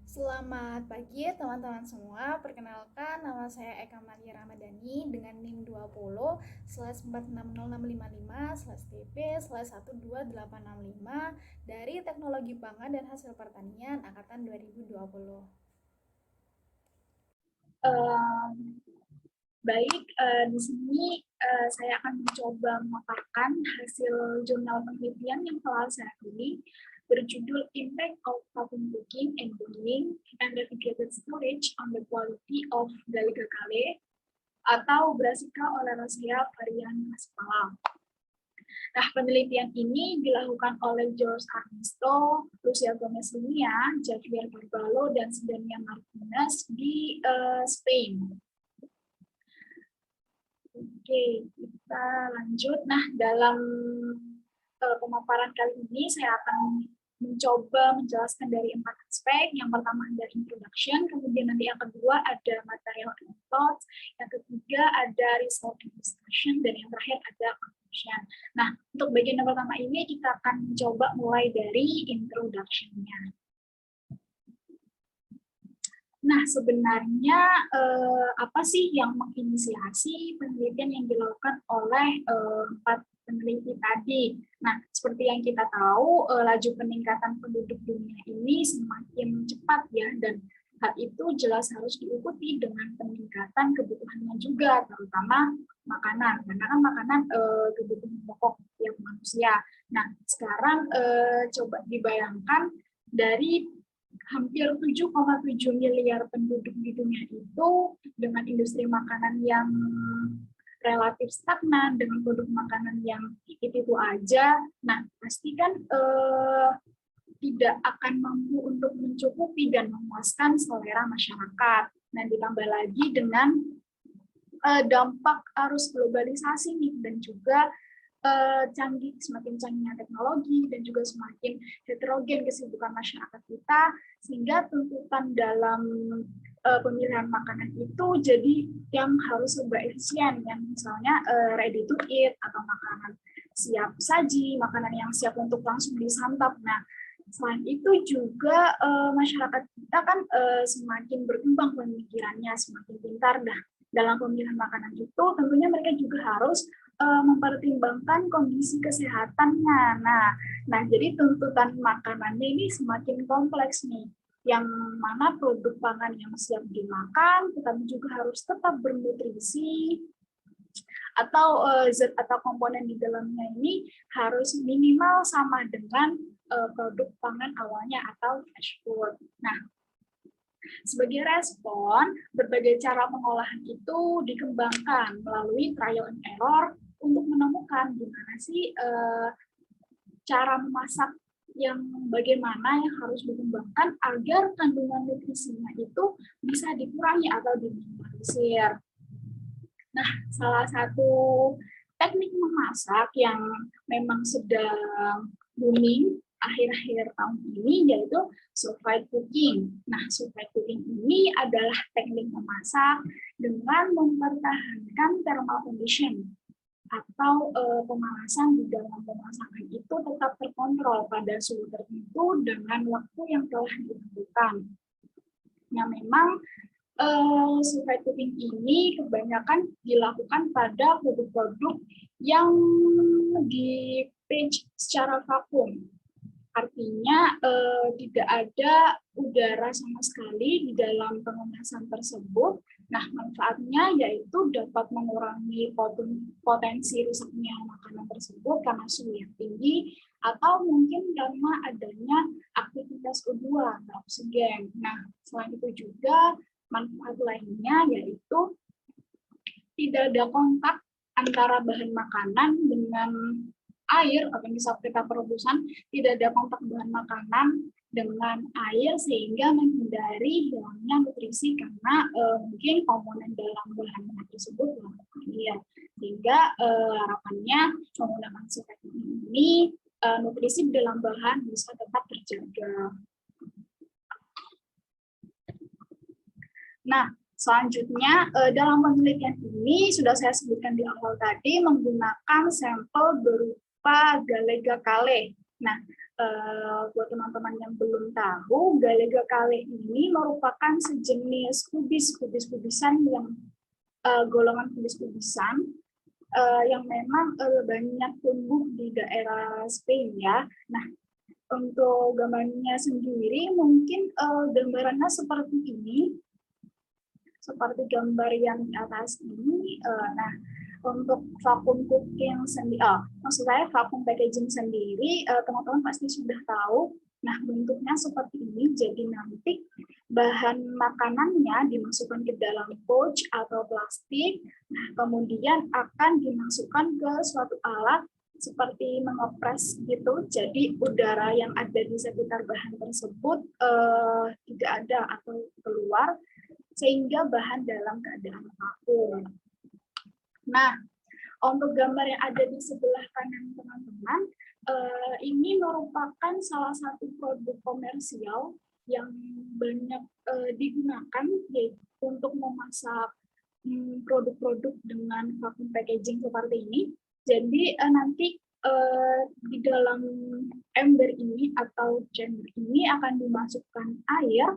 Selamat pagi teman-teman semua. Perkenalkan, nama saya Eka Maria Ramadhani dengan NIM 20/46655/TP/12865 dari Teknologi Pangan dan Hasil Pertanian angkatan 2020. Um, Baik, di sini saya akan mencoba memaparkan hasil jurnal penelitian yang telah saya pilih berjudul Impact of Vacuum Cooking and Boiling and Refrigerated Storage on the Quality of Gallica Kale atau Brassica oleracea varian Maspala. Nah, penelitian ini dilakukan oleh George Arnesto, Lucia Gomez Linia, Javier Barbalo, dan Sedania Martinez di Spain. Oke, kita lanjut. Nah, dalam pemaparan kali ini saya akan mencoba menjelaskan dari 4 aspek. Yang pertama ada introduction, kemudian nanti yang kedua ada material and thoughts, yang ketiga ada result and discussion, dan yang terakhir ada conclusion. Nah, untuk bagian yang pertama ini kita akan mencoba mulai dari introduction-nya. Nah, sebenarnya apa sih yang menginisiasi penelitian yang dilakukan oleh 4 peneliti tadi? Nah, seperti yang kita tahu, laju peningkatan penduduk dunia ini semakin cepat ya, dan hal itu jelas harus diikuti dengan peningkatan kebutuhannya juga, terutama makanan, karena kan makanan kebutuhan pokok tiap manusia. Nah, sekarang coba dibayangkan dari hampir 7,7 miliar penduduk di dunia itu dengan industri makanan yang relatif stagnan, dengan produk makanan yang itu aja, nah pasti kan tidak akan mampu untuk mencukupi dan memuaskan selera masyarakat. Nah, ditambah lagi dengan dampak arus globalisasi nih, dan juga semakin canggihnya teknologi dan juga semakin heterogen kesibukan masyarakat kita, sehingga tuntutan dalam pemilihan makanan itu jadi yang harus serba efisien, yang misalnya ready to eat atau makanan siap saji, makanan yang siap untuk langsung disantap. Nah, selain itu juga masyarakat kita kan semakin berkembang pemikirannya, semakin pintar. Nah, dalam pemilihan makanan itu tentunya mereka juga harus mempertimbangkan kondisi kesehatannya. Nah, jadi tuntutan makanannya ini semakin kompleks nih, yang mana produk pangan yang siap dimakan, tetapi juga harus tetap bernutrisi, atau zat atau komponen di dalamnya ini harus minimal sama dengan produk pangan awalnya atau fresh food. Nah, sebagai respon, berbagai cara pengolahan itu dikembangkan melalui trial and error untuk menemukan gimana sih cara memasak yang bagaimana yang harus dikembangkan agar kandungan nutrisinya itu bisa dikurangi atau diminimalisir. Nah, salah satu teknik memasak yang memang sedang booming akhir-akhir tahun ini yaitu sous-vide cooking. Nah, sous-vide cooking ini adalah teknik memasak dengan mempertahankan thermal condition atau pemanasan di dalam pemasakan itu tetap terkontrol pada suhu tertentu dengan waktu yang telah ditentukan. Nah, memang sous-vide cooking ini kebanyakan dilakukan pada produk-produk yang di package secara vakum. Artinya tidak ada udara sama sekali di dalam pengemasan tersebut. Nah, manfaatnya yaitu dapat mengurangi potensi rusaknya makanan tersebut karena suhu yang tinggi, atau mungkin karena adanya aktivitas O2 atau oksigen. Nah, selain itu juga manfaat lainnya yaitu tidak ada kontak antara bahan makanan dengan air, atau misal kita perebusan, tidak ada kontak bahan makanan dengan air sehingga menghindari hilangnya nutrisi karena mungkin komponen dalam bahan makanan tersebut mengandung air. Sehingga harapannya menggunakan sous-vide ini nutrisi dalam bahan bisa tetap terjaga. Nah, selanjutnya dalam penelitian ini sudah saya sebutkan di awal tadi menggunakan sampel berupa Galega kale. Nah, buat teman-teman yang belum tahu, Galega Kale ini merupakan sejenis kubisan yang golongan kubis-kubisan yang memang banyak tumbuh di daerah Spain ya. Nah, untuk gambarnya sendiri mungkin gambarannya seperti ini, seperti gambar yang di atas ini. Nah, untuk vacuum cooking sendiri, maksud saya vacuum packaging sendiri, teman-teman pasti sudah tahu. Nah, bentuknya seperti ini, jadi nanti bahan makanannya dimasukkan ke dalam pouch atau plastik, nah, kemudian akan dimasukkan ke suatu alat seperti mengepres gitu, jadi udara yang ada di sekitar bahan tersebut tidak ada atau keluar, sehingga bahan dalam keadaan vakum. Nah, untuk gambar yang ada di sebelah kanan teman-teman, ini merupakan salah satu produk komersial yang banyak digunakan yaitu untuk memasak produk-produk dengan vacuum packaging seperti ini. Jadi nanti di dalam ember ini atau chamber ini akan dimasukkan air,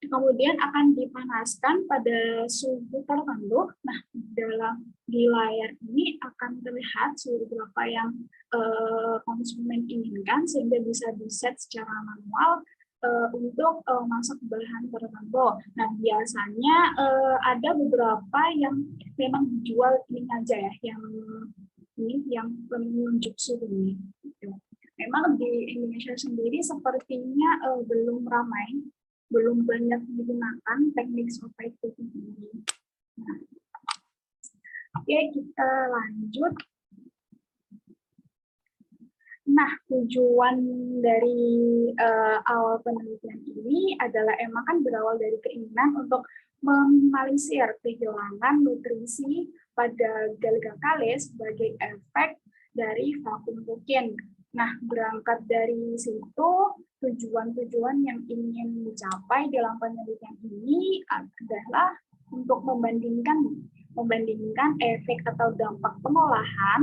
kemudian akan dipanaskan pada suhu tertentu. Nah, di layar ini akan terlihat suhu berapa yang konsumen inginkan, sehingga bisa di-set secara manual untuk masak bahan tertentu. Nah, biasanya ada beberapa yang memang dijual ini aja ya, yang menunjuk suhu ini. Memang di Indonesia sendiri sepertinya belum ramai, belum banyak digunakan teknik survive cooking ini. Nah, oke, kita lanjut. Nah, tujuan dari awal penelitian ini adalah emang kan berawal dari keinginan untuk meminimalisir kehilangan nutrisi pada Galega Kale sebagai efek dari vacuum cooking. Nah, berangkat dari situ, tujuan-tujuan yang ingin dicapai dalam penelitian ini adalah untuk membandingkan efek atau dampak pengolahan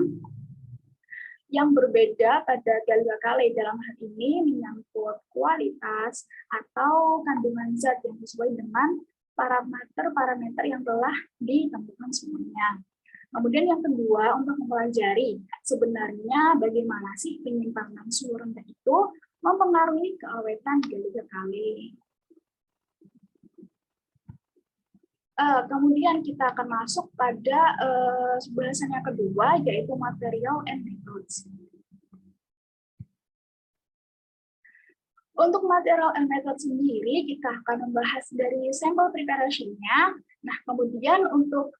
yang berbeda pada Galega Kale. Dalam hal ini menyangkut kualitas atau kandungan zat yang sesuai dengan parameter-parameter yang telah ditentukan sebelumnya. Kemudian yang kedua, untuk mempelajari sebenarnya bagaimana sih penyimpangan suhu rendah itu mempengaruhi keawetan Galega Kale. Kemudian kita akan masuk pada bahasan yang kedua, yaitu material and methods. Untuk material and method sendiri, kita akan membahas dari sampel preparation-nya. Nah, kemudian untuk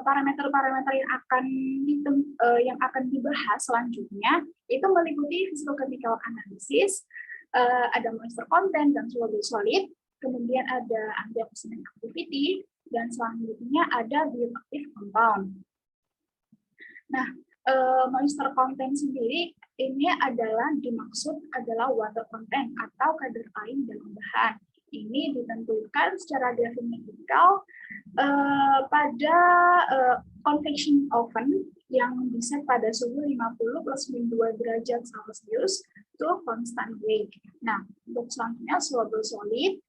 parameter-parameter yang akan dibahas selanjutnya, itu meliputi physicochemical analysis, ada moisture content dan soluble solid, kemudian ada antioxidant activity, dan selanjutnya ada bioactive compound. Nah, moisture content sendiri ini dimaksud adalah water content atau kadar air dalam bahan. Ini ditentukan secara grafimetical pada convection oven yang diset pada suhu 50 plus min 2 derajat Celcius to constant weight. Nah, untuk selanjutnya soluble solid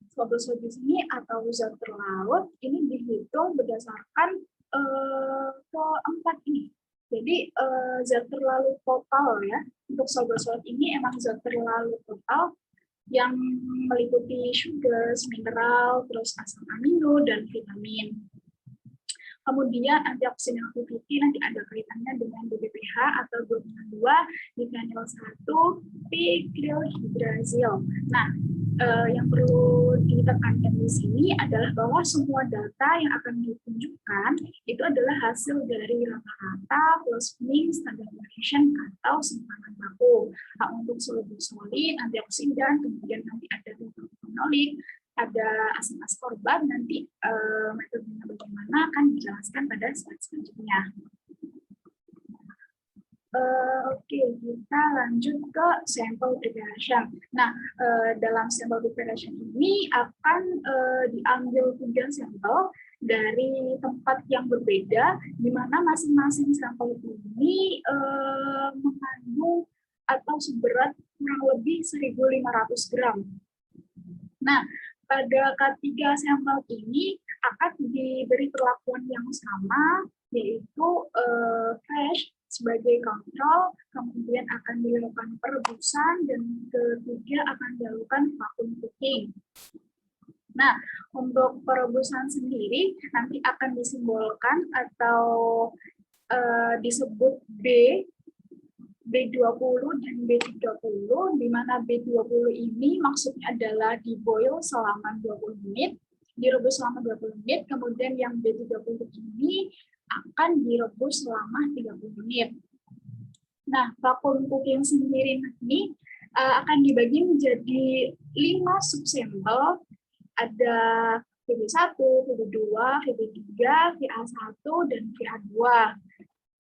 ini atau zat terlarut ini dihitung berdasarkan keempat ini. Jadi zat terlarut total ya, untuk soluble solid ini emang zat terlarut total yang meliputi sugars, mineral, terus asam amino dan vitamin. Kemudian antioxidant activity nanti ada kaitannya dengan BPPH atau golongan 2 diphenyl 1 pikrylhydrazil. Nah, yang perlu ditekankan di sini adalah bahwa semua data yang akan ditunjukkan itu adalah hasil dari rata-rata plus minus standard deviation atau simpanan baku. Nah, untuk soluble solid, antioksidan, kemudian nanti ada fenolik, ada asam ascorbat, nanti metodenya bagaimana akan dijelaskan pada slide selanjutnya. Oke, kita lanjut ke sample preparation. Nah, dalam sample preparation ini akan diambil 3 sampel dari tempat yang berbeda, di mana masing-masing sampel ini mengandung atau seberat kurang lebih 1.500 gram. Nah, pada ketiga sampel ini akan diberi perlakuan yang sama, yaitu fresh sebagai kontrol, kemudian akan dilakukan perebusan, dan ketiga akan dilakukan vacuum cooking. Nah, untuk perebusan sendiri nanti akan disimbolkan atau disebut B20 dan B30, di mana B20 ini maksudnya adalah diboil selama 20 menit, direbus selama 20 menit, kemudian yang B30 ini akan direbus selama 30 menit. Nah, vacuum cooking sendiri ini akan dibagi menjadi 5 subsampel, ada VB1, VB2, VB3, VA1, dan VA2.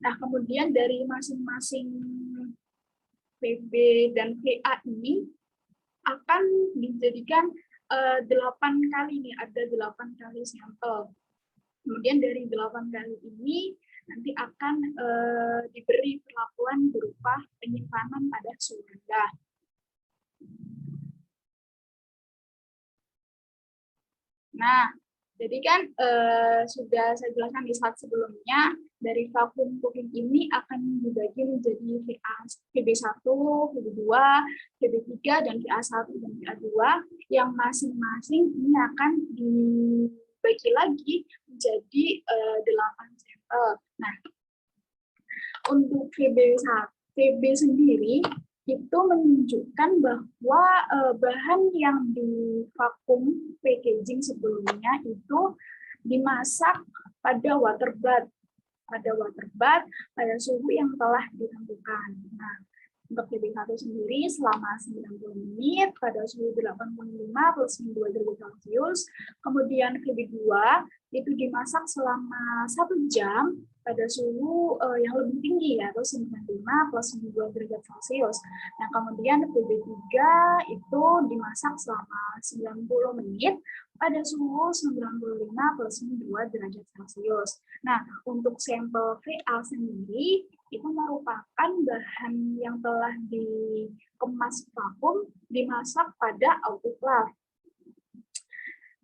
Nah, kemudian dari masing-masing VB dan VA ini akan dijadikan 8 kali nih, ada 8 kali sampel. Kemudian dari 8 kali ini nanti akan diberi perlakuan berupa penyimpanan pada suhu rendah. Nah, jadi kan sudah saya jelaskan di slide sebelumnya, dari vacuum cooking ini akan dibagi menjadi VB1, VB2, VB3, dan VA1 dan VA2, yang masing-masing ini akan dibagi lagi menjadi 8 sampel. Nah, untuk VB sendiri itu menunjukkan bahwa bahan yang di vakum packaging sebelumnya itu dimasak pada water bath pada suhu yang telah ditentukan. Nah, untuk VB1 sendiri selama 90 menit pada suhu 85 plus 2 derajat Celcius. Kemudian VB2 itu dimasak selama 1 jam pada suhu yang lebih tinggi, yaitu 95 plus 2 derajat Celcius. Nah, kemudian VB3 itu dimasak selama 90 menit pada suhu 95 plus 2 derajat Celcius. Nah, untuk sampel VA sendiri itu merupakan bahan yang telah dikemas vakum, dimasak pada autoclave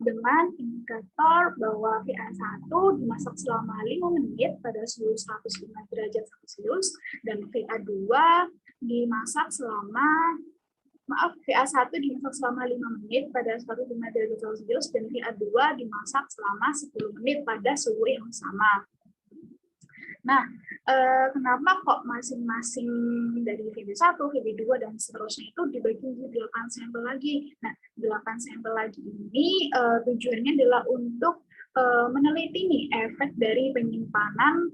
dengan indikator bahwa VA1 dimasak selama 5 menit pada suhu 105 derajat Celcius dan VA2 dimasak selama VA1 dimasak selama 5 menit pada 105 derajat Celcius dan VA2 dimasak selama 10 menit pada suhu yang sama. Nah, kenapa kok masing-masing dari VB1, VB2, dan seterusnya itu dibagi menjadi 8 sampel lagi? Nah, 8 sampel lagi ini tujuannya adalah untuk meneliti nih efek dari penyimpanan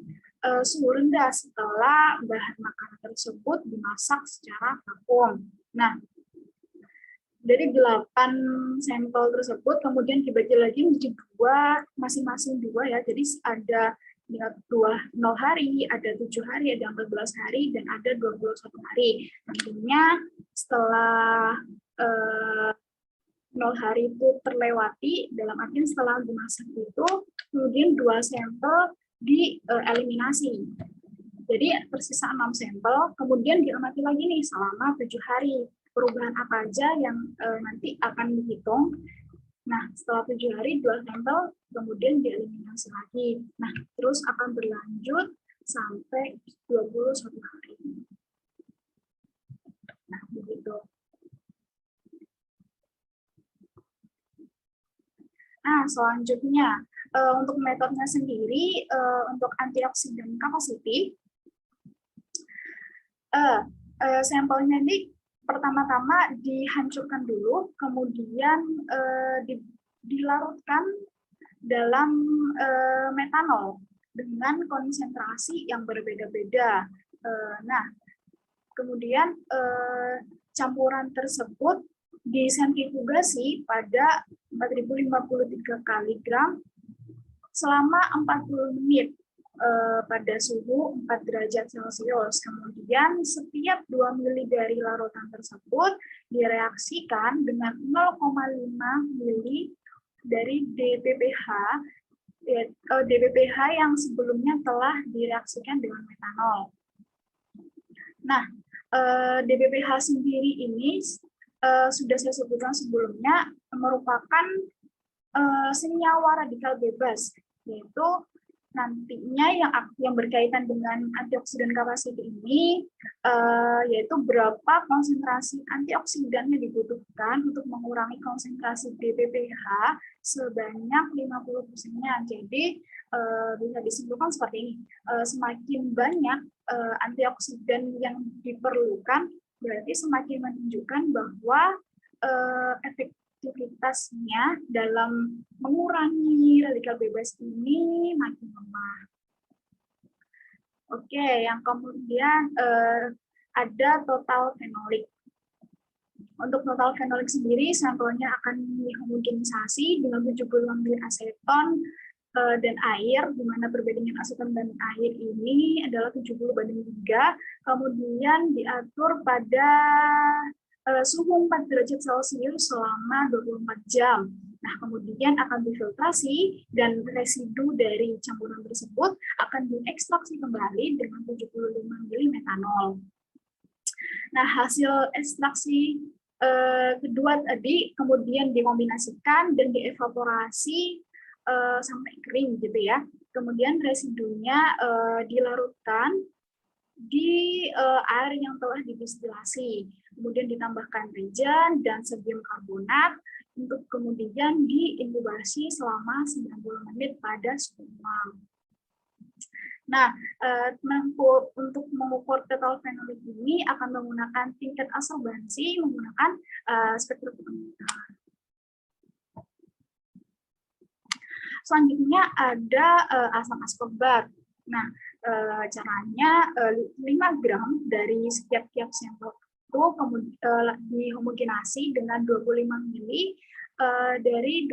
suhu rendah setelah bahan makanan tersebut dimasak secara vakum. Nah, dari 8 sampel tersebut kemudian dibagi lagi menjadi masing-masing 2 ya. Jadi ada 0 hari, ada 7 hari, ada 14 hari, dan ada 21 hari. Nantinya setelah 0 hari itu terlewati, dalam artian setelah dimasak itu, kemudian 2 sampel dieliminasi. Jadi tersisa 6 sampel, kemudian diamati lagi nih selama 7 hari. Perubahan apa aja yang nanti akan dihitung. Nah, setelah 7 hari, 2 sampel kemudian dieliminasi lagi. Nah, terus akan berlanjut sampai 21 hari. Nah, begitu. Nah, selanjutnya, untuk metodenya sendiri, untuk antioksidan capacity, sampelnya ini pertama-tama dihancurkan dulu, kemudian dilarutkan dalam metanol dengan konsentrasi yang berbeda-beda. Nah, kemudian campuran tersebut disentrifugasi pada 4053 kali gram selama 40 menit pada suhu 4 derajat Celcius. Kemudian setiap 2 mili dari larutan tersebut direaksikan dengan 0,5 mili dari DBPH yang sebelumnya telah direaksikan dengan metanol. Nah, DBPH sendiri ini sudah saya sebutkan sebelumnya merupakan senyawa radikal bebas, yaitu nantinya yang berkaitan dengan antioksidan kapasiti ini, yaitu berapa konsentrasi antioksidan yang dibutuhkan untuk mengurangi konsentrasi DBPH sebanyak 50%-nya. Jadi bisa disimpulkan seperti ini, semakin banyak antioksidan yang diperlukan, berarti semakin menunjukkan bahwa efektivitasnya dalam mengurangi radikal bebas ini makin lemah. Oke, yang kemudian ada total fenolik. Untuk total fenolik sendiri, sampelnya akan dihomogenisasi dengan 70 ml aseton dan air, di mana perbandingan aseton dan air ini adalah 70:3, kemudian diatur pada suhu 4 derajat Celcius selama 24 jam. Nah, kemudian akan difiltrasi dan residu dari campuran tersebut akan diekstraksi kembali dengan 75 ml metanol. Nah, hasil ekstraksi kedua tadi kemudian dikombinasikan dan dievaporasi sampai kering gitu ya. Kemudian residunya dilarutkan di air yang telah didestilasi. Kemudian ditambahkan rejen dan sodium karbonat untuk kemudian diinkubasi selama 90 menit pada suhu ruang. Nah, untuk mengukur total fenolik ini akan menggunakan tingkat absorbansi menggunakan spektrometer. Selanjutnya ada asam ascorbat. Nah, caranya 5 gram dari setiap sampel itu dihomogenasi dengan 25 ml dari 2%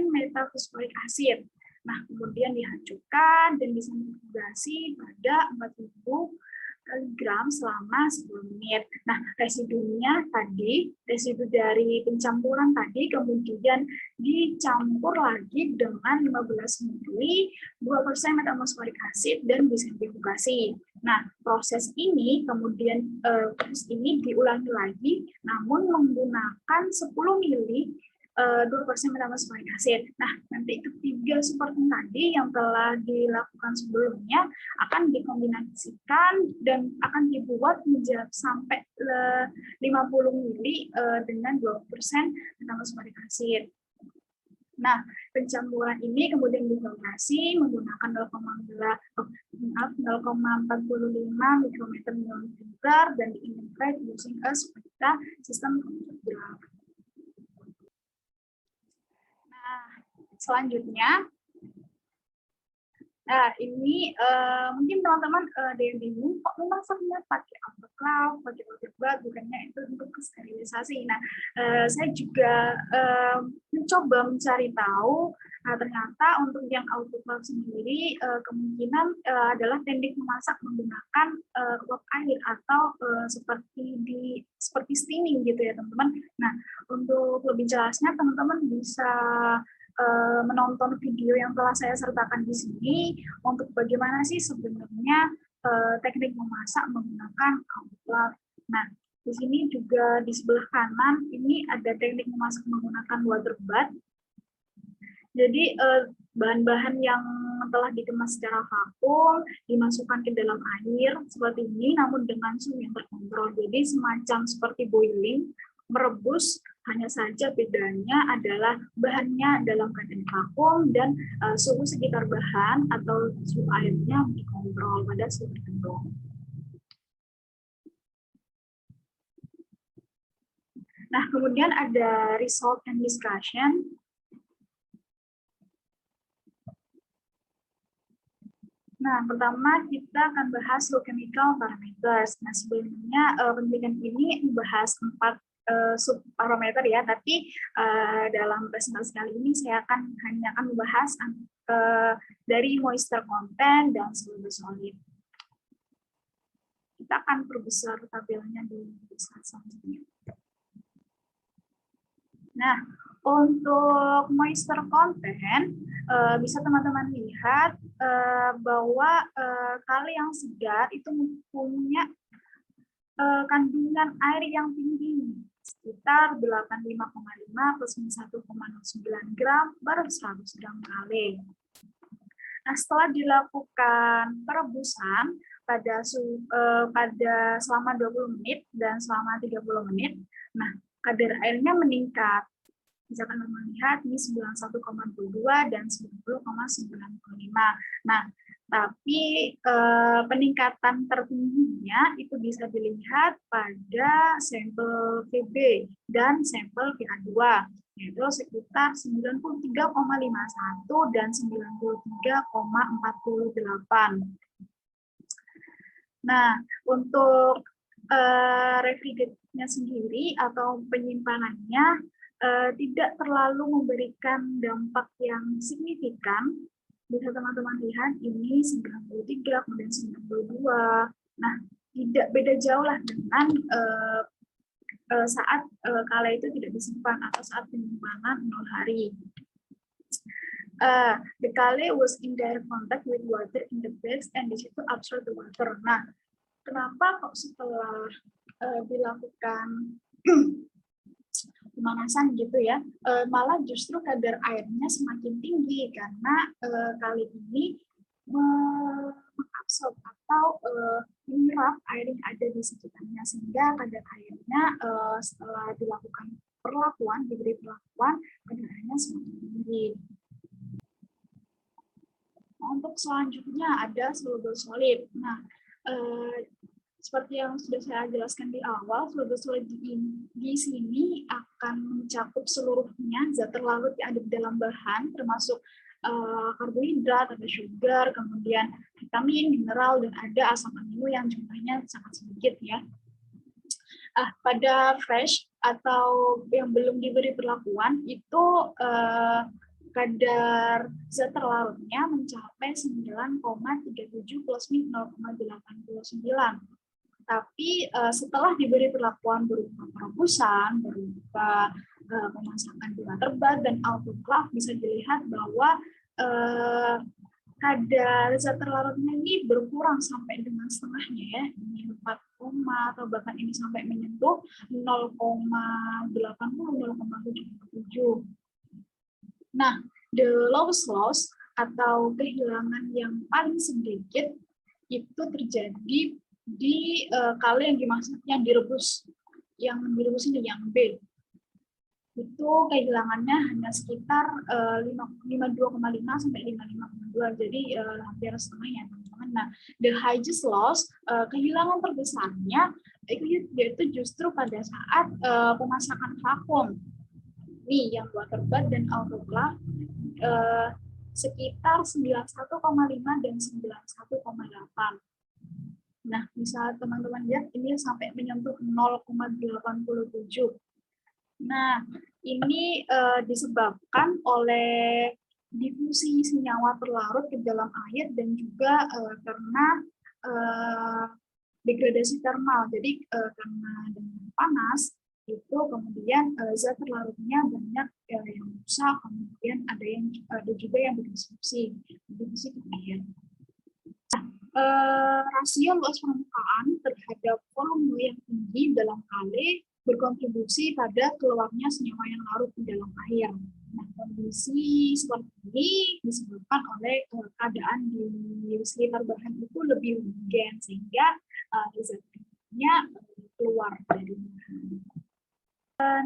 metafosforik asid. Nah, kemudian dihancurkan dan disentrifugasi pada 4000 gram selama 10 menit. Nah, residunya tadi, residu dari pencampuran tadi kemudian dicampur lagi dengan 15 ml, 2% metamorforik asid dan disentrifugasi. Nah, proses ini kemudian diulangi lagi, namun menggunakan 10 ml 2% metamorforik asid. Nah, nanti ketiga superton tadi yang telah dilakukan sebelumnya akan dikombinasikan dan akan dibuat menjadi sampai 50 ml dengan 20% metamorforik asid. Nah, pencampuran ini kemudian difiltrasi menggunakan 0,45 mikrometer mililiter dan diintegrate using a spectra system control. Selanjutnya, ini mungkin teman-teman ada yang bingung, kok memasaknya pakai autoclave, pakai waterbat, bukannya itu untuk sterilisasi. Nah, saya juga mencoba mencari tahu, ternyata untuk yang autoclave sendiri kemungkinan adalah teknik memasak menggunakan uap air atau seperti steaming gitu ya teman-teman. Nah, untuk lebih jelasnya teman-teman bisa menonton video yang telah saya sertakan di sini untuk bagaimana sih sebenarnya teknik memasak menggunakan autoclave. Nah, di sini juga di sebelah kanan ini ada teknik memasak menggunakan water bath. Jadi bahan-bahan yang telah dikemas secara vakum dimasukkan ke dalam air seperti ini, namun dengan suhu yang terkontrol. Jadi semacam seperti boiling, merebus, hanya saja bedanya adalah bahannya dalam keadaan vakum dan suhu sekitar bahan atau suhu airnya dikontrol pada suhu tertentu. Nah, kemudian ada result and discussion. Nah, pertama kita akan bahas low chemical parameters. Nah, sebelumnya penelitian ini membahas 4 subparameter ya, tapi dalam presentasi kali ini saya hanya akan membahas dari moisture content dan soluble solid. Kita akan perbesar tabelnya di slide selanjutnya. Nah, untuk moisture content bisa teman-teman lihat bahwa kali yang segar itu punya kandungan air yang tinggi, sekitar 85,5 plus 1,09 gram per 100 gram kali. Nah, setelah dilakukan perebusan pada selama 20 menit dan selama 30 menit, nah kadar airnya meningkat. Misalkan teman lihat ini 91,22 dan 90,95. Nah, tapi peningkatan tertingginya itu bisa dilihat pada sampel VB dan sampel VA2, yaitu sekitar 93,51 dan 93,48. Nah, untuk refrigerantnya sendiri atau penyimpanannya tidak terlalu memberikan dampak yang signifikan. Bisa teman-teman lihat ini 93, kemudian 92. Nah, tidak beda jauh lah dengan saat kala itu tidak disimpan atau saat penyimpanan 0 hari. The kale was in direct contact with water in the bags and the situ absorb the water. Nah, kenapa kok setelah dilakukan pemanasan gitu ya, malah justru kadar airnya semakin tinggi karena kali ini mengabsorb atau menyerap air yang ada di sekitarnya, sehingga kadar airnya setelah dilakukan diberi perlakuan, kadar airnya semakin tinggi. Untuk selanjutnya ada soluble solid. Nah, seperti yang sudah saya jelaskan di awal, soluble solid di sini akan mencakup seluruhnya zat terlarut yang ada di dalam bahan, termasuk karbohidrat, ada sugar, kemudian vitamin, mineral, dan ada asam amino yang jumlahnya sangat sedikit ya. Pada fresh atau yang belum diberi perlakuan itu kadar zat terlarutnya mencapai 9,37 plus min 0,89. Tapi setelah diberi perlakuan berupa perebusan, berupa pemasakan di waterbath dan autoclave, bisa dilihat bahwa kadar zat terlarutnya ini berkurang sampai dengan setengahnya ya, ini 4, atau bahkan ini sampai menyentuh 0,80, 0,77. Nah, the lowest loss atau kehilangan yang paling sedikit itu terjadi di kali yang dimaksudnya direbus. Yang direbus ini yang B. Itu kehilangannya hanya sekitar 52,5 sampai 55,2. Jadi hampir setengahnya, teman-teman. Nah, the highest loss, kehilangan terbesarnya yaitu justru pada saat pemasakan vakum. Nih, yang waterbath dan autoclave sekitar 91,5 dan 91,8. Nah, bisa teman-teman lihat ini sampai menyentuh 0,87. Nah, ini disebabkan oleh difusi senyawa terlarut ke dalam air dan juga karena degradasi termal. Jadi karena dengan panas itu kemudian zat terlarutnya banyak yang rusak, kemudian ada juga yang berdiskusi ke air. Rasio luas permukaan terhadap volume yang tinggi dalam kali berkontribusi pada keluarnya senyawa yang larut di dalam air. Nah, kondisi seperti ini disebabkan oleh keadaan di sekitar bahan itu lebih homogen sehingga zat-zatnya keluar dari bahan.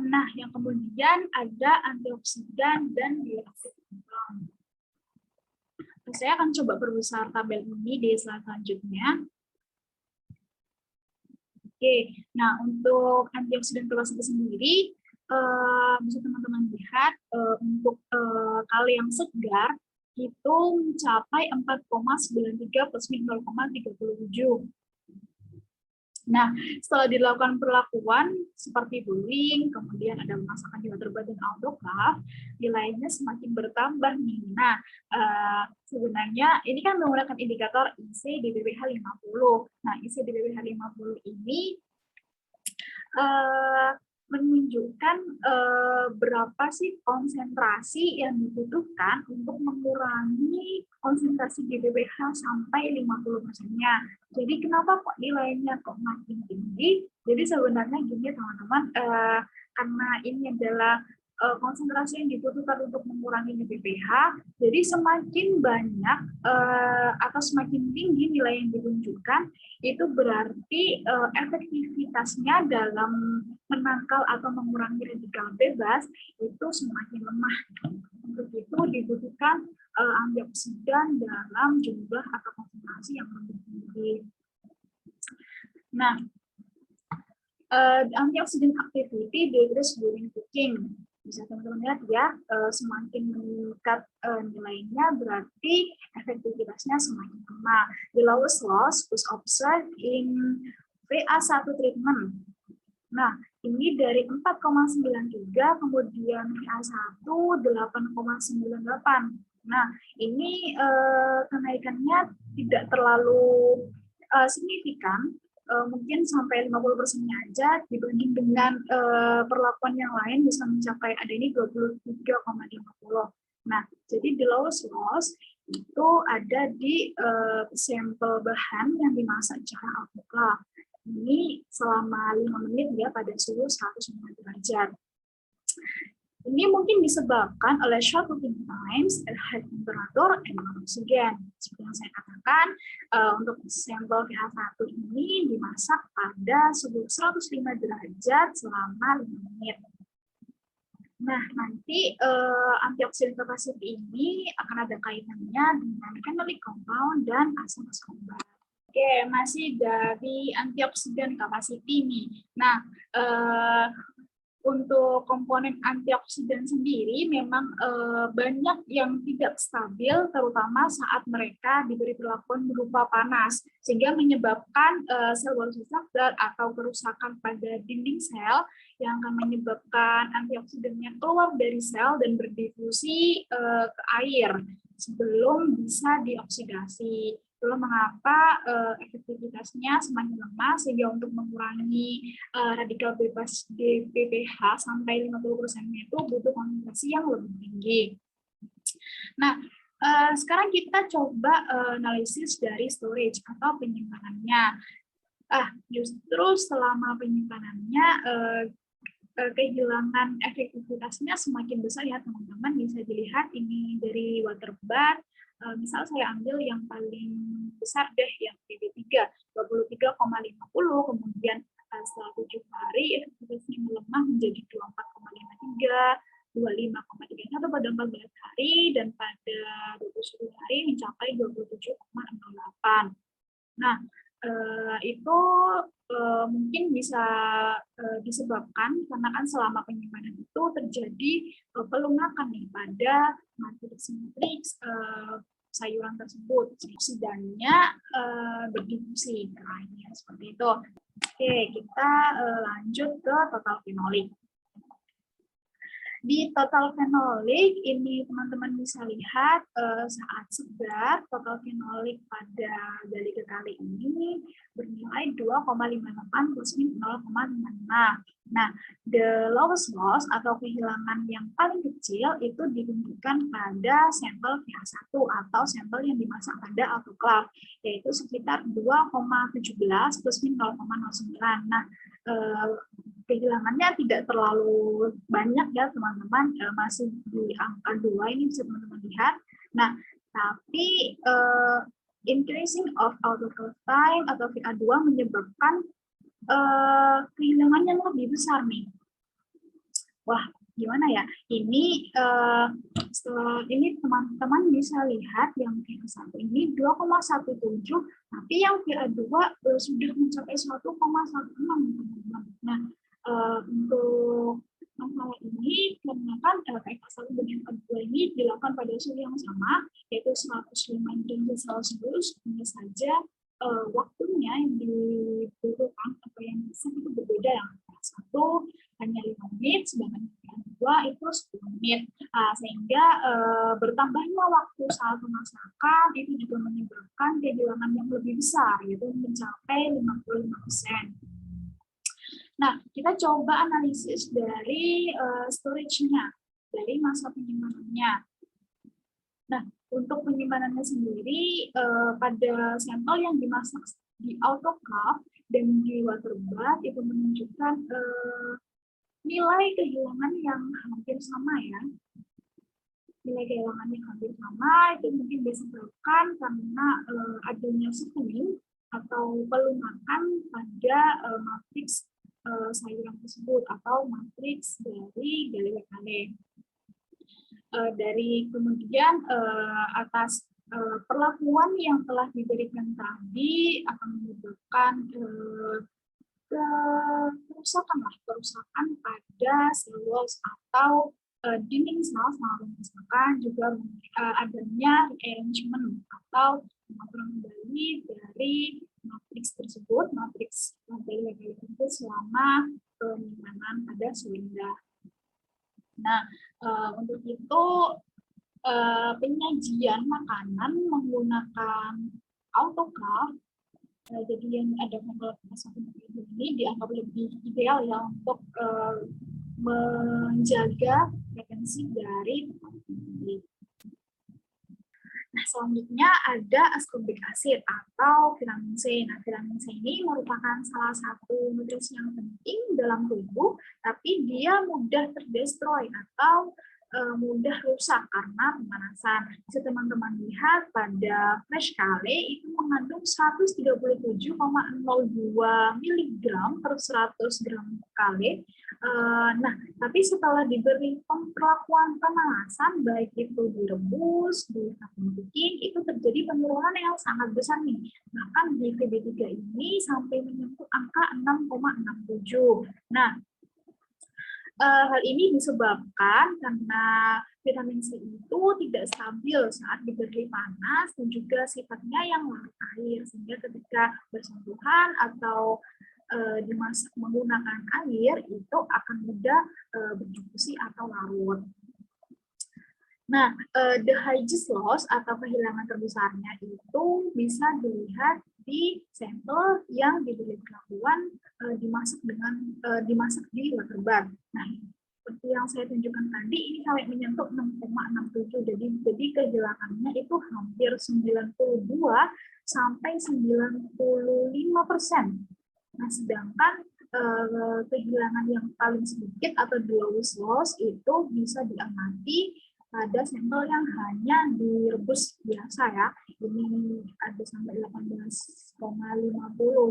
Nah, yang kemudian ada antioksidan dan diuretik. Saya akan coba perbesar tabel ini di slide selanjutnya. Oke, nah untuk antioksidan kelas itu sendiri, bisa teman-teman lihat untuk kali yang segar itu mencapai 4,93 plus min 0,37. Nah, setelah dilakukan perlakuan seperti boiling, kemudian ada pemasakan di waterbath dan autoclave, nilainya semakin bertambah nih. Nah, sebenarnya ini kan menggunakan indikator IC/DBPH 50. Nah, IC/DBPH 50 ini menunjukkan berapa sih konsentrasi yang dibutuhkan untuk mengurangi konsentrasi GBPH sampai 50%-nya. Jadi kenapa kok nilainya kok makin tinggi? Jadi sebenarnya gini teman-teman, karena ini adalah konsentrasi yang dibutuhkan untuk mengurangi GBPH, jadi semakin banyak atau semakin tinggi nilai yang ditunjukkan, itu berarti efektivitasnya dalam menangkal atau mengurangi radikal bebas itu semakin lemah. Untuk itu dibutuhkan antioksidan dalam jumlah atau konsentrasi yang lebih tinggi. Nah, antioxidant activity decrease during cooking. Bisa teman-teman lihat ya, semakin meningkat nilainya berarti efektivitasnya semakin lemah. The lowest loss was observed in VA1 treatment. Nah, ini dari 4,93 kemudian VA1 8,98. Nah, ini kenaikannya tidak terlalu signifikan, mungkin sampai 50%-nya aja dibanding dengan perlakuan yang lain bisa mencapai ada ini 23,50. Nah, jadi the lowest loss itu ada di sampel bahan yang dimasak secara autoclave. Ini selama 5 menit ya pada suhu 105 derajat. Ini mungkin disebabkan oleh short cooking times at high temperature and low oxygen. Seperti yang saya katakan, untuk sampel VA1 ini dimasak pada suhu 105 derajat selama 5 menit. Nah, nanti antioksidan capacity ini akan ada kaitannya dengan phenolic compound dan asam ascorbat. Oke, masih dari antioksidan capacity nih. Nah, untuk komponen antioksidan sendiri memang banyak yang tidak stabil, terutama saat mereka diberi perlakuan berupa panas, sehingga menyebabkan sel rusak atau kerusakan pada dinding sel yang akan menyebabkan antioksidannya keluar dari sel dan berdifusi ke air sebelum bisa dioksidasi. Itulah mengapa efektivitasnya semakin lemah, sehingga untuk mengurangi radikal bebas GBPH sampai 50%-nya itu butuh konsentrasi yang lebih tinggi. Nah, sekarang kita coba analisis dari storage atau penyimpanannya. Justru selama penyimpanannya kehilangan efektivitasnya semakin besar ya teman-teman. Bisa dilihat ini dari water bath. Misal saya ambil yang paling besar deh, yang PB3, 23,50, kemudian setelah 7 hari efektivitasnya melemah menjadi 24,53, 25,31 pada 14 hari, dan pada 21 hari mencapai 27,08. Nah, itu mungkin bisa disebabkan karena kan selama penyimpanan itu terjadi pelunakan nih pada matriks sayuran tersebut, oksidannya berdifusi ke airnya seperti itu. Oke, kita lanjut ke total fenolik. Di total fenolik ini teman-teman bisa lihat saat segar total fenolik pada Gallica kali ini bernilai 2,58 plus min 0,56. Nah, the lowest loss atau kehilangan yang paling kecil itu ditunjukkan pada sampel VA1 atau sampel yang dimasak pada autoclave, yaitu sekitar 2,17 plus min 0,09. Nah, kehilangannya tidak terlalu banyak ya teman-teman, masih di angka 2 ini bisa teman-teman lihat. Nah, tapi increasing of autoclave time atau VA2 menyebabkan kehilangan yang lebih besar nih. Wah, gimana ya? Ini ini teman-teman bisa lihat yang VA1 ini 2,17, tapi yang VA2 sudah mencapai 1,16 teman-teman. Nah, untuk masalah ini karena kan VA1 dan VA2 ini dilakukan pada suhu yang sama, yaitu 105 derajat Celcius, hanya saja waktunya yang dibutuhkan atau yang bisa itu berbeda. Yang VA1 hanya 5 menit, sedangkan VA2 itu 10 menit. Sehingga bertambahnya waktu saat pemasakan itu juga menyebabkan kehilangan yang lebih besar, yaitu mencapai 55%. Nah, kita coba analisis dari storage-nya, dari masa penyimpanannya. Nah, untuk penyimpanannya sendiri, pada sampel yang dimasak di autoclave dan di waterbath itu menunjukkan nilai kehilangan yang hampir sama ya. Nilai kehilangan yang hampir sama itu mungkin disebabkan karena adanya softening atau pelunakan pada matriks sayuran tersebut atau matriks dari Gale-Gale. Dari kemudian atas perlakuan yang telah diberikan tadi akan menyebabkan kerusakan pada sel walls atau dinding sel sama misalkan juga adanya rearrangement atau pengaturan kembali dari matriks tersebut, matriks Gale-Gale tersebut selama penyimpanan pada silinder. Nah, untuk itu penyajian makanan menggunakan autoclave, jadi yang ada komplementasi ini dianggap lebih ideal ya untuk menjaga retensi dari tempat ini. Nah, selanjutnya ada ascorbic acid atau vitamin C. Nah, vitamin C ini merupakan salah satu nutrisi yang penting dalam tubuh, tapi dia mudah terdestroy atau mudah rusak karena pemanasan. Bisa teman-teman lihat pada fresh kale itu mengandung 137,02 mg per 100 gram kale. Nah, tapi setelah diberi perlakuan pemanasan, baik itu direbus, di vakum cooking, itu terjadi penurunan yang sangat besar nih. Bahkan di VB3 ini sampai menyentuh angka 6,67. Nah, hal ini disebabkan karena vitamin C itu tidak stabil saat diberi panas dan juga sifatnya yang larut air, sehingga ketika bersentuhan atau dimasak menggunakan air itu akan mudah berdifusi atau larut. Nah, the highest loss atau kehilangan terbesarnya itu bisa dilihat di sampel yang diberi perlakuan dimasak di waterbath. Nah, seperti yang saya tunjukkan tadi, ini sampai menyentuh 6,67. Jadi kehilangannya itu hampir 92 sampai 95%. Nah, sedangkan kehilangan yang paling sedikit atau the lowest loss itu bisa diamati pada sampel yang hanya direbus biasa ya. Ini ada sampai 18,50.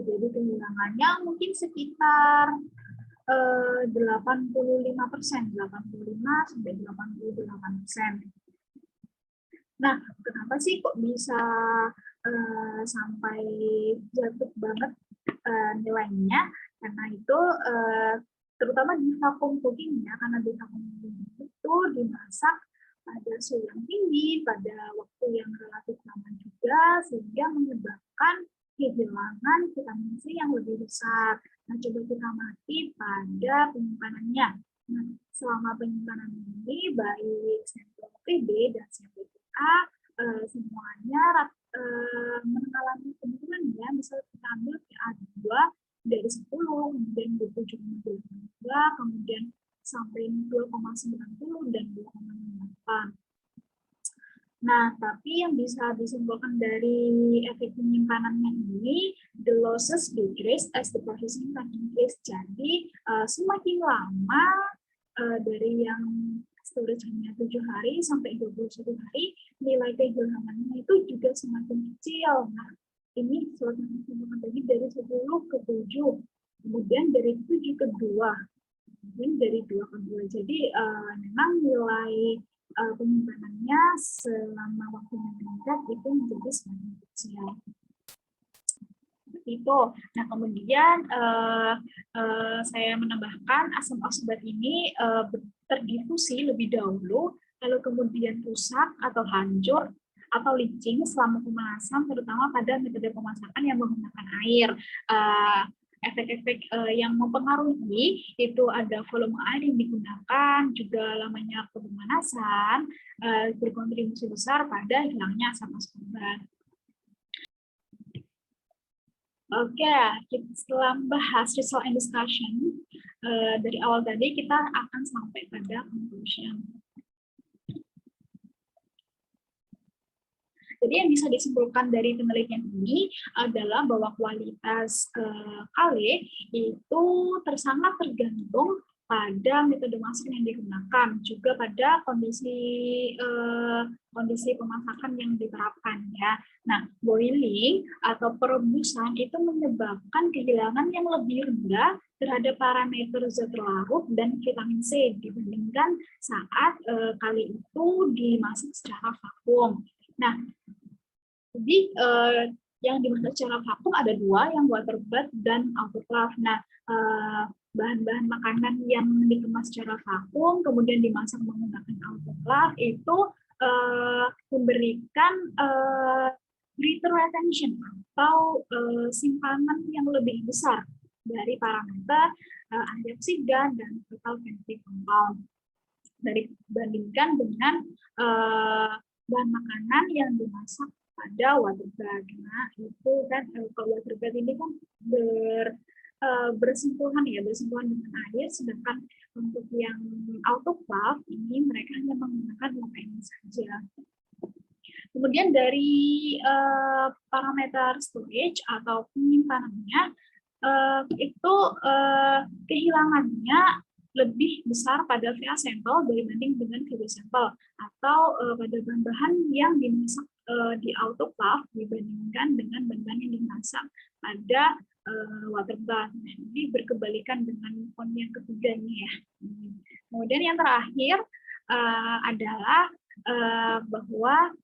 Jadi kehilangannya mungkin sekitar 85%, 85 sampai 88%. Nah, kenapa sih kok bisa sampai jatuh banget nilainya? Karena itu terutama di vakum cooking ya, karena di vakum cooking itu dimasak pada suhu yang tinggi, pada waktu yang relatif lama juga, sehingga menyebabkan kehilangan vitamin C yang lebih besar. Nah, coba kita amati pada penyimpanannya. Nah, selama penyimpanan ini, baik sampel PB dan sampel A, semuanya mengalami penurunan ya. Misal kita ambil PA2 dari 10, kemudian 27,2, kemudian sampai 2,90 dan 2,58. Nah, tapi yang bisa disimpulkan dari efek penyimpanannya ini, the losses decrease as the processing time increase. Jadi, semakin lama dari yang storage hanya 7 hari sampai 21 hari, nilai kehilangannya itu juga semakin kecil. Nah, ini suatu yang disimpulkan tadi dari 10 ke 7, kemudian dari 7 ke 2, kemudian dari 2 ke 2. Jadi, memang nilai penyimpanannya selama waktu yang meningkat itu menjadi semakin kecil. Itu. Nah, kemudian saya menambahkan asam oksabat ini terdifusi lebih dahulu, lalu kemudian rusak atau hancur atau leaching selama pemanasan, terutama pada metode pemasakan yang menggunakan air. Efek-efek yang mempengaruhi itu ada volume air yang digunakan, juga lamanya pemanasan, berkontribusi besar pada hilangnya asam oksabat. Oke, setelah bahas result and discussion, dari awal tadi kita akan sampai pada conclusion. Jadi yang bisa disimpulkan dari penelitian ini adalah bahwa kualitas kale itu sangat tergantung pada metode masak yang digunakan, juga pada kondisi pemasakan yang diterapkan ya. Nah, boiling atau perebusan itu menyebabkan kehilangan yang lebih rendah terhadap parameter zat larut dan vitamin C dibandingkan saat kale itu dimasak secara vakum. Nah, jadi yang dimasak secara vakum ada dua, yang water bath dan autoclave. Nah, bahan-bahan makanan yang dikemas secara vakum kemudian dimasak menggunakan autoclave itu memberikan greater retention atau simpanan yang lebih besar dari parameter antioksidan dan total calorie compound dibandingkan dengan bahan makanan yang dimasak pada water bath. Nah, itu kan kalau water bath ini kan bersentuhan dengan air, sedangkan untuk yang autoclave ini mereka hanya menggunakan ini saja. Kemudian dari parameter storage atau penyimpanannya itu kehilangannya lebih besar pada VA sampel dibanding dengan VB sampel atau pada bahan-bahan yang dimasak di autoclave dibandingkan dengan bahan-bahan yang dimasak pada water bath. Jadi berkebalikan dengan poin yang ketiga ini ya. Kemudian yang terakhir adalah bahwa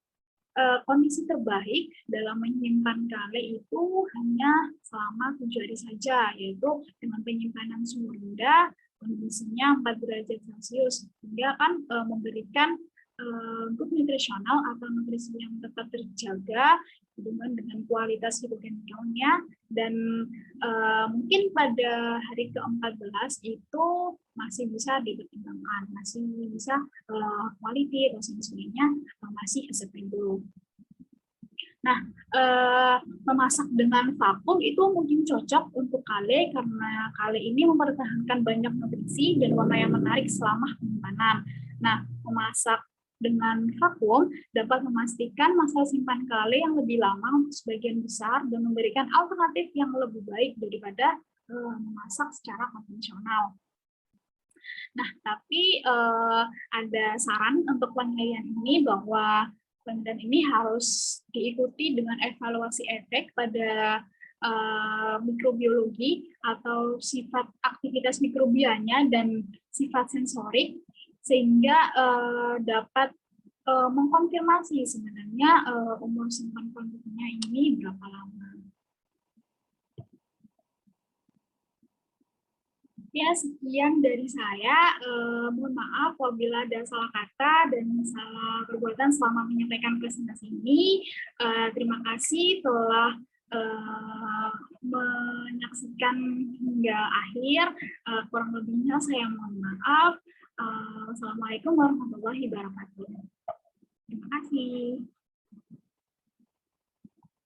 kondisi terbaik dalam menyimpan kale itu hanya selama 7 hari saja, yaitu dengan penyimpanan suhu rendah, kondisinya 4 derajat Celcius, sehingga akan memberikan good nutrisional atau nutrisi yang tetap terjaga dengan kualitas hidrokemikalnya, dan mungkin pada hari ke-14 itu masih bisa dipertimbangkan, masih bisa quality atau sebagainya masih acceptable. Nah, memasak dengan vakum itu mungkin cocok untuk kale karena kale ini mempertahankan banyak nutrisi dan warna yang menarik selama penyimpanan. Nah, memasak dengan vakum dapat memastikan masa simpan kale yang lebih lama untuk sebagian besar dan memberikan alternatif yang lebih baik daripada memasak secara konvensional. Nah, tapi ada saran untuk penilaian ini bahwa penelitian ini harus diikuti dengan evaluasi efek pada mikrobiologi atau sifat aktivitas mikrobianya dan sifat sensorik, sehingga dapat mengkonfirmasi sebenarnya umur simpan produknya ini berapa lama. Ya, sekian dari saya. Mohon maaf apabila ada salah kata dan salah perbuatan selama menyampaikan presentasi ini. Terima kasih telah menyaksikan hingga akhir. Kurang lebihnya saya mohon maaf. Wassalamualaikum warahmatullahi wabarakatuh. Terima kasih.